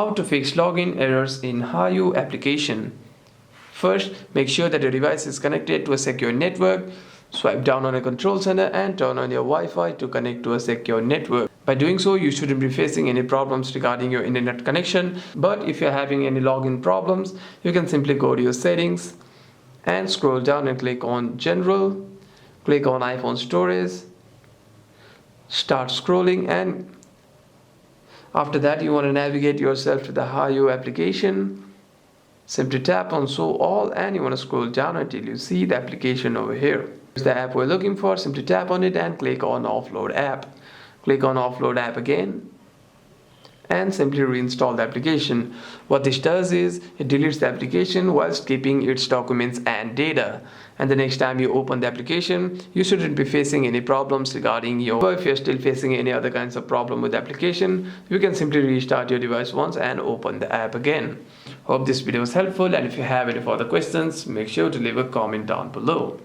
How to fix login errors in Hayu application. First, make sure that your device is connected to a secure network. Swipe down on a control center and turn on your Wi-Fi to connect to a secure network. By doing so, you shouldn't be facing any problems regarding your internet connection. But if you're having any login problems, you can simply go to your settings and scroll down and click on General. Click on iPhone Storage. Start scrolling, and after that you want to navigate yourself to the Hayu application. Simply tap on Show All and you want to scroll down until you see the application over here. Here's the app we're looking for. Simply tap on it and click on Offload App. Click on Offload App again and simply reinstall the application. What this does is it deletes the application whilst keeping its documents and data. And the next time you open the application, you shouldn't be facing any problems regarding your. If you're still facing any other kinds of problem with the application, you can simply restart your device once and open the app again. Hope this video was helpful, and if you have any further questions, make sure to leave a comment down below.